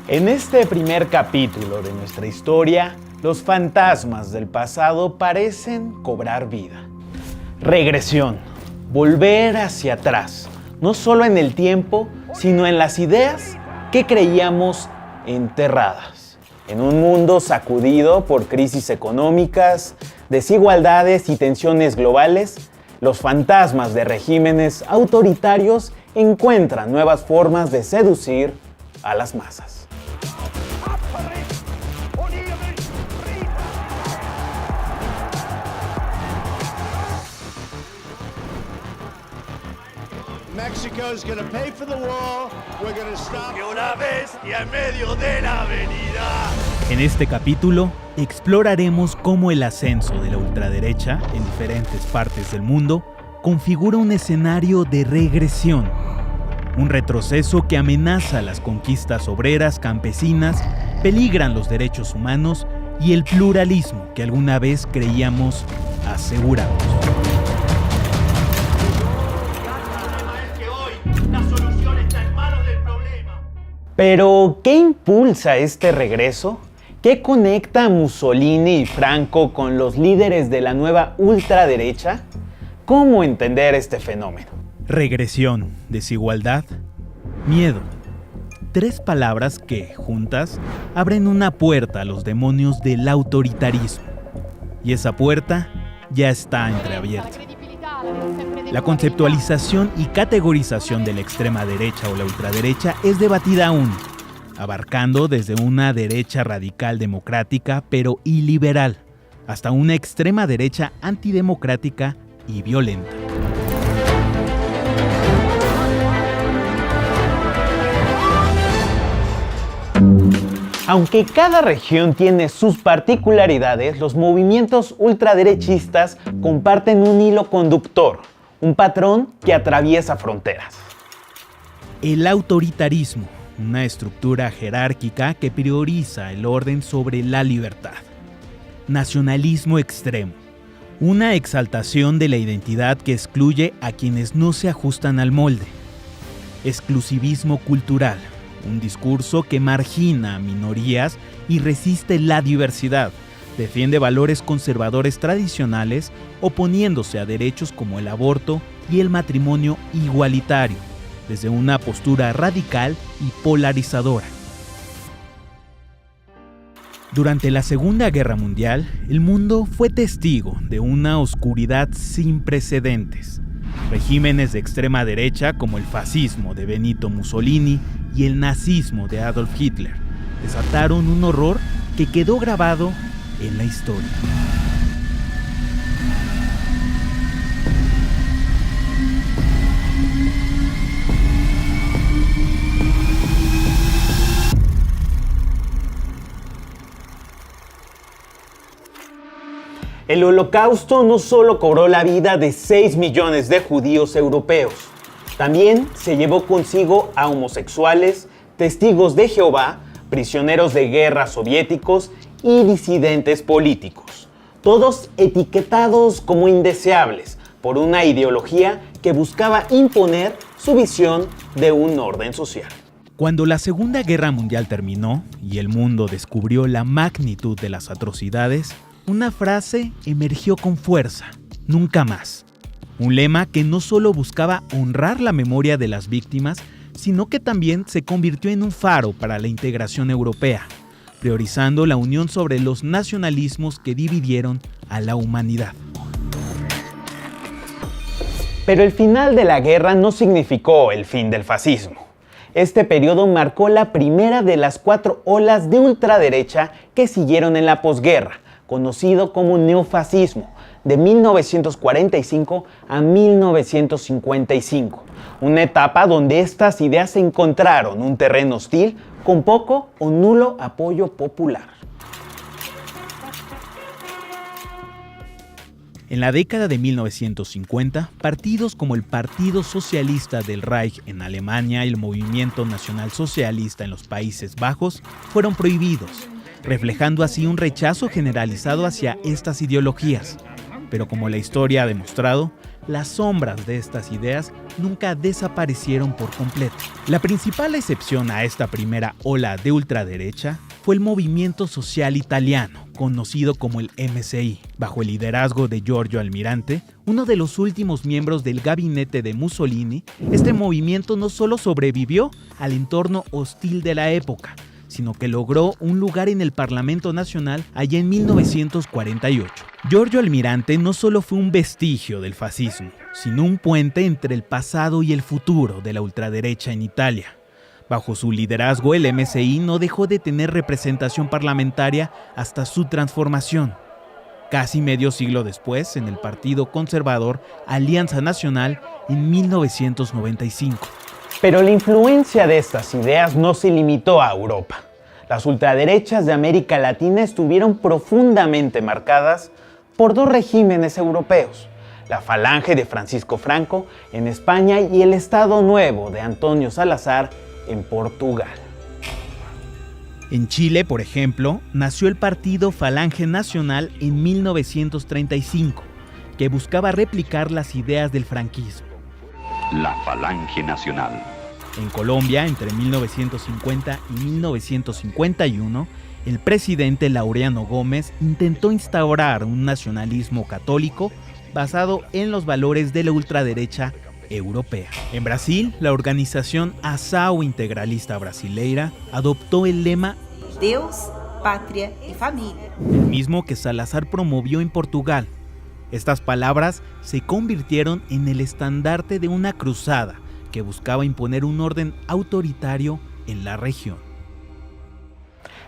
En este primer capítulo de nuestra historia, los fantasmas del pasado parecen cobrar vida. Regresión, volver hacia atrás, no solo en el tiempo, sino en las ideas que creíamos enterradas. En un mundo sacudido por crisis económicas, desigualdades y tensiones globales, los fantasmas de regímenes autoritarios encuentran nuevas formas de seducir a las masas. Mexico's gonna pay for the wall. We're gonna stop. Que una bestia en medio de la avenida. En este capítulo exploraremos cómo el ascenso de la ultraderecha en diferentes partes del mundo configura un escenario de regresión, un retroceso que amenaza las conquistas obreras, campesinas, peligran los derechos humanos y el pluralismo que alguna vez creíamos asegurados. Pero, ¿qué impulsa este regreso? ¿Qué conecta a Mussolini y Franco con los líderes de la nueva ultraderecha? ¿Cómo entender este fenómeno? Regresión, desigualdad, miedo. Tres palabras que, juntas, abren una puerta a los demonios del autoritarismo. Y esa puerta ya está entreabierta. La conceptualización y categorización de la extrema derecha o la ultraderecha es debatida aún, abarcando desde una derecha radical democrática pero iliberal, hasta una extrema derecha antidemocrática y violenta. Aunque cada región tiene sus particularidades, los movimientos ultraderechistas comparten un hilo conductor, un patrón que atraviesa fronteras. El autoritarismo, una estructura jerárquica que prioriza el orden sobre la libertad. Nacionalismo extremo, una exaltación de la identidad que excluye a quienes no se ajustan al molde. Exclusivismo cultural, un discurso que margina a minorías y resiste la diversidad, defiende valores conservadores tradicionales, oponiéndose a derechos como el aborto y el matrimonio igualitario, desde una postura radical y polarizadora. Durante la Segunda Guerra Mundial, el mundo fue testigo de una oscuridad sin precedentes. Regímenes de extrema derecha como el fascismo de Benito Mussolini y el nazismo de Adolf Hitler desataron un horror que quedó grabado en la historia. El Holocausto no solo cobró la vida de 6 millones de judíos europeos, también se llevó consigo a homosexuales, testigos de Jehová, prisioneros de guerra soviéticos y disidentes políticos, todos etiquetados como indeseables por una ideología que buscaba imponer su visión de un orden social. Cuando la Segunda Guerra Mundial terminó y el mundo descubrió la magnitud de las atrocidades, una frase emergió con fuerza: nunca más. Un lema que no solo buscaba honrar la memoria de las víctimas, sino que también se convirtió en un faro para la integración europea, priorizando la unión sobre los nacionalismos que dividieron a la humanidad. Pero el final de la guerra no significó el fin del fascismo. Este periodo marcó la primera de las 4 olas de ultraderecha que siguieron en la posguerra, conocido como neofascismo, de 1945 a 1955, una etapa donde estas ideas encontraron un terreno hostil con poco o nulo apoyo popular. En la década de 1950, partidos como el Partido Socialista del Reich en Alemania y el Movimiento Nacional Socialista en los Países Bajos fueron prohibidos, reflejando así un rechazo generalizado hacia estas ideologías. Pero como la historia ha demostrado, las sombras de estas ideas nunca desaparecieron por completo. La principal excepción a esta primera ola de ultraderecha fue el movimiento social italiano, conocido como el MSI, bajo el liderazgo de Giorgio Almirante, uno de los últimos miembros del gabinete de Mussolini. Este movimiento no solo sobrevivió al entorno hostil de la época, sino que logró un lugar en el Parlamento Nacional allá en 1948. Giorgio Almirante no solo fue un vestigio del fascismo, sino un puente entre el pasado y el futuro de la ultraderecha en Italia. Bajo su liderazgo, el MSI no dejó de tener representación parlamentaria hasta su transformación. Casi medio siglo después, en el Partido Conservador Alianza Nacional en 1995. Pero la influencia de estas ideas no se limitó a Europa. Las ultraderechas de América Latina estuvieron profundamente marcadas por dos regímenes europeos: la Falange de Francisco Franco en España y el Estado Nuevo de Antonio Salazar en Portugal. En Chile, por ejemplo, nació el Partido Falange Nacional en 1935, que buscaba replicar las ideas del franquismo. La Falange Nacional. En Colombia, entre 1950 y 1951, el presidente Laureano Gómez intentó instaurar un nacionalismo católico basado en los valores de la ultraderecha europea. En Brasil, la organización Ação Integralista Brasileira adoptó el lema Deus, Patria y Familia, el mismo que Salazar promovió en Portugal. Estas palabras se convirtieron en el estandarte de una cruzada que buscaba imponer un orden autoritario en la región.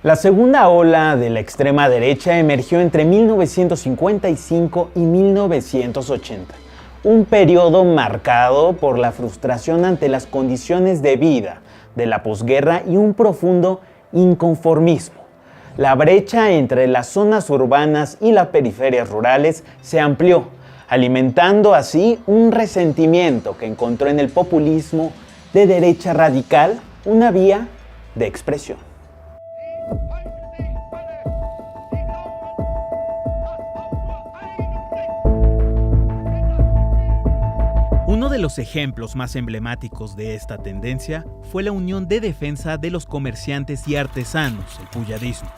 La segunda ola de la extrema derecha emergió entre 1955 y 1980, un periodo marcado por la frustración ante las condiciones de vida de la posguerra y un profundo inconformismo. La brecha entre las zonas urbanas y las periferias rurales se amplió, alimentando así un resentimiento que encontró en el populismo de derecha radical una vía de expresión. Uno de los ejemplos más emblemáticos de esta tendencia fue la Unión de Defensa de los Comerciantes y Artesanos, el Puyadismo,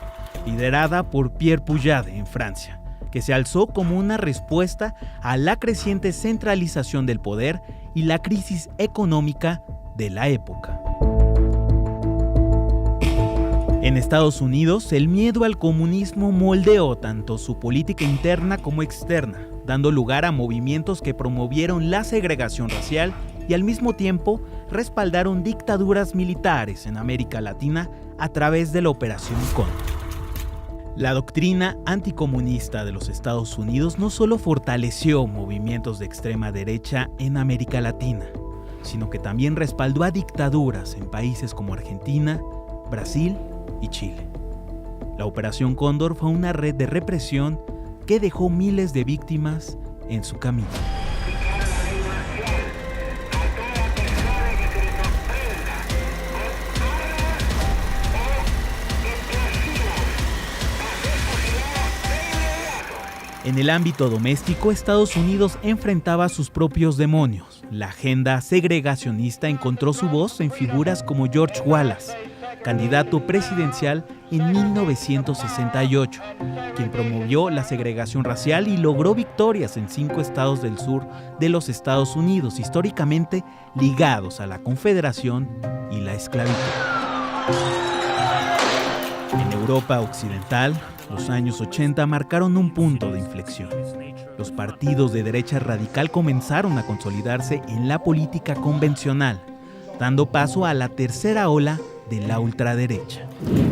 liderada por Pierre Puyade en Francia, que se alzó como una respuesta a la creciente centralización del poder y la crisis económica de la época. En Estados Unidos, el miedo al comunismo moldeó tanto su política interna como externa, dando lugar a movimientos que promovieron la segregación racial y al mismo tiempo respaldaron dictaduras militares en América Latina a través de la Operación Cóndor. La doctrina anticomunista de los Estados Unidos no solo fortaleció movimientos de extrema derecha en América Latina, sino que también respaldó a dictaduras en países como Argentina, Brasil y Chile. La Operación Cóndor fue una red de represión que dejó miles de víctimas en su camino. En el ámbito doméstico, Estados Unidos enfrentaba sus propios demonios. La agenda segregacionista encontró su voz en figuras como George Wallace, candidato presidencial en 1968, quien promovió la segregación racial y logró victorias en 5 estados del sur de los Estados Unidos, históricamente ligados a la Confederación y la esclavitud. En Europa Occidental, los años 80 marcaron un punto de inflexión. Los partidos de derecha radical comenzaron a consolidarse en la política convencional, dando paso a la tercera ola de la ultraderecha.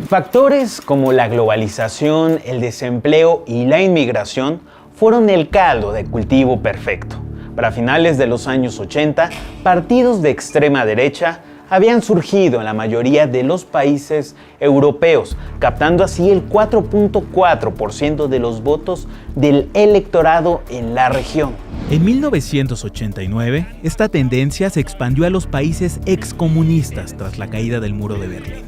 Factores como la globalización, el desempleo y la inmigración fueron el caldo de cultivo perfecto. Para finales de los años 80, partidos de extrema derecha habían surgido en la mayoría de los países europeos, captando así el 4.4% de los votos del electorado en la región. En 1989, esta tendencia se expandió a los países excomunistas tras la caída del muro de Berlín.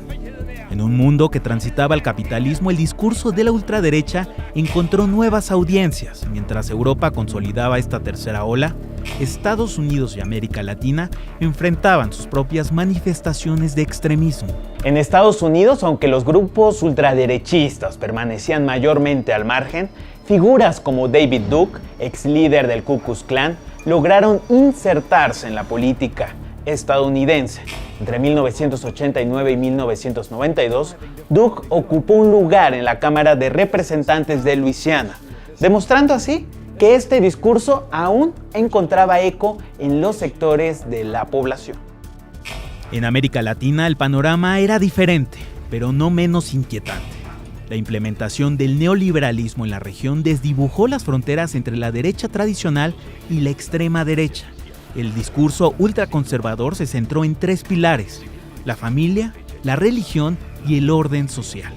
En un mundo que transitaba al capitalismo, el discurso de la ultraderecha encontró nuevas audiencias. Mientras Europa consolidaba esta tercera ola, Estados Unidos y América Latina enfrentaban sus propias manifestaciones de extremismo. En Estados Unidos, aunque los grupos ultraderechistas permanecían mayormente al margen, figuras como David Duke, ex líder del Ku Klux Klan, lograron insertarse en la política estadounidense. Entre 1989 y 1992, Duke ocupó un lugar en la Cámara de Representantes de Luisiana, demostrando así que este discurso aún encontraba eco en los sectores de la población. En América Latina el panorama era diferente, pero no menos inquietante. La implementación del neoliberalismo en la región desdibujó las fronteras entre la derecha tradicional y la extrema derecha. El discurso ultraconservador se centró en tres pilares: la familia, la religión y el orden social.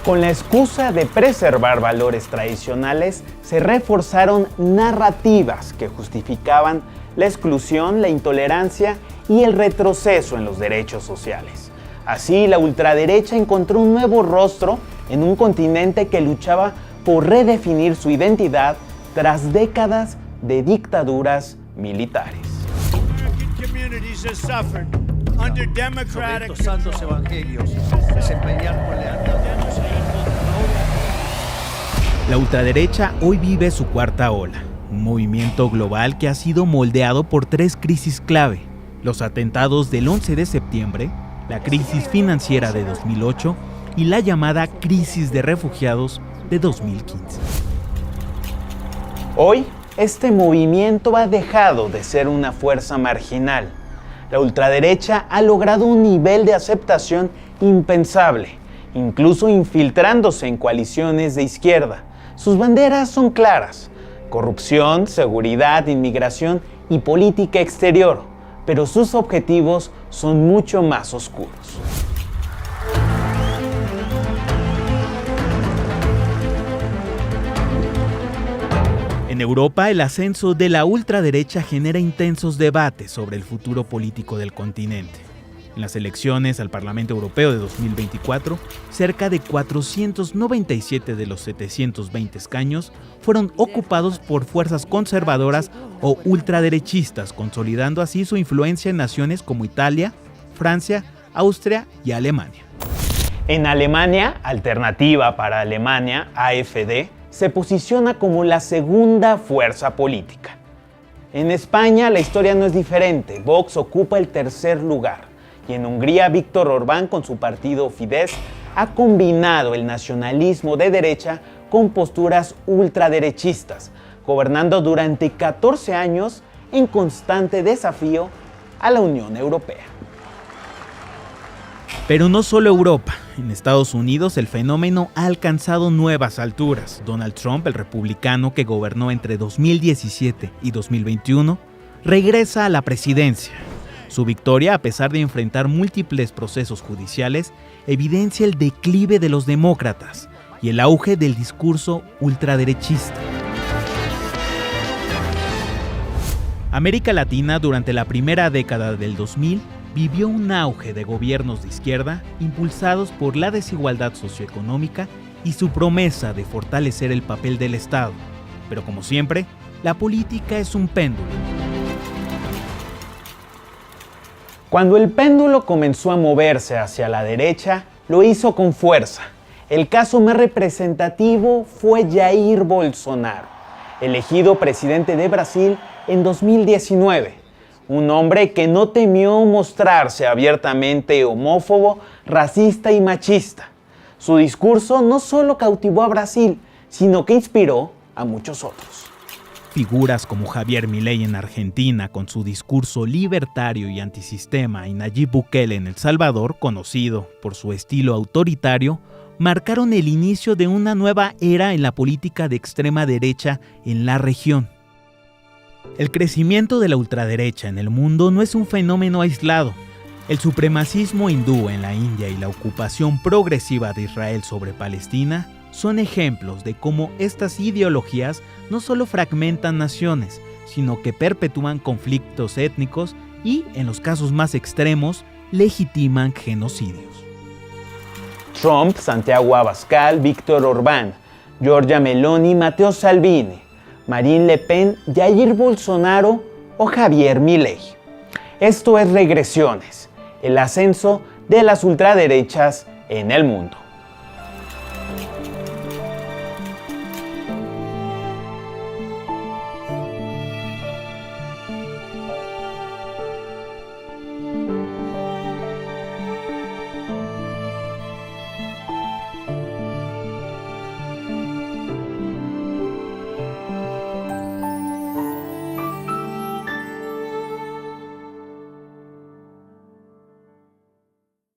Con la excusa de preservar valores tradicionales, se reforzaron narrativas que justificaban la exclusión, la intolerancia y el retroceso en los derechos sociales. Así, la ultraderecha encontró un nuevo rostro en un continente que luchaba por redefinir su identidad tras décadas de dictaduras militares. Communities have suffered under democratic Estos santos evangelios desempeñar con lealtad. La ultraderecha hoy vive su cuarta ola, un movimiento global que ha sido moldeado por tres crisis clave: los atentados del 11 de septiembre, la crisis financiera de 2008 y la llamada crisis de refugiados de 2015. Hoy, este movimiento ha dejado de ser una fuerza marginal. La ultraderecha ha logrado un nivel de aceptación impensable, incluso infiltrándose en coaliciones de izquierda. Sus banderas son claras: corrupción, seguridad, inmigración y política exterior, pero sus objetivos son mucho más oscuros. En Europa, el ascenso de la ultraderecha genera intensos debates sobre el futuro político del continente. En las elecciones al Parlamento Europeo de 2024, cerca de 497 de los 720 escaños fueron ocupados por fuerzas conservadoras o ultraderechistas, consolidando así su influencia en naciones como Italia, Francia, Austria y Alemania. En Alemania, Alternativa para Alemania, AfD, se posiciona como la segunda fuerza política. En España, la historia no es diferente. Vox ocupa el tercer lugar. Y en Hungría, Viktor Orbán, con su partido Fidesz, ha combinado el nacionalismo de derecha con posturas ultraderechistas, gobernando durante 14 años en constante desafío a la Unión Europea. Pero no solo Europa. En Estados Unidos el fenómeno ha alcanzado nuevas alturas. Donald Trump, el republicano que gobernó entre 2017 y 2021, regresa a la presidencia. Su victoria, a pesar de enfrentar múltiples procesos judiciales, evidencia el declive de los demócratas y el auge del discurso ultraderechista. América Latina, durante la primera década del 2000, vivió un auge de gobiernos de izquierda impulsados por la desigualdad socioeconómica y su promesa de fortalecer el papel del Estado. Pero como siempre, la política es un péndulo. Cuando el péndulo comenzó a moverse hacia la derecha, lo hizo con fuerza. El caso más representativo fue Jair Bolsonaro, elegido presidente de Brasil en 2019. Un hombre que no temió mostrarse abiertamente homófobo, racista y machista. Su discurso no solo cautivó a Brasil, sino que inspiró a muchos otros. Figuras como Javier Milei en Argentina, con su discurso libertario y antisistema, y Nayib Bukele en El Salvador, conocido por su estilo autoritario, marcaron el inicio de una nueva era en la política de extrema derecha en la región. El crecimiento de la ultraderecha en el mundo no es un fenómeno aislado. El supremacismo hindú en la India y la ocupación progresiva de Israel sobre Palestina son ejemplos de cómo estas ideologías no solo fragmentan naciones, sino que perpetúan conflictos étnicos y, en los casos más extremos, legitiman genocidios. Trump, Santiago Abascal, Víctor Orbán, Giorgia Meloni, Matteo Salvini, Marine Le Pen, Jair Bolsonaro o Javier Milei. Esto es Regresiones, el ascenso de las ultraderechas en el mundo.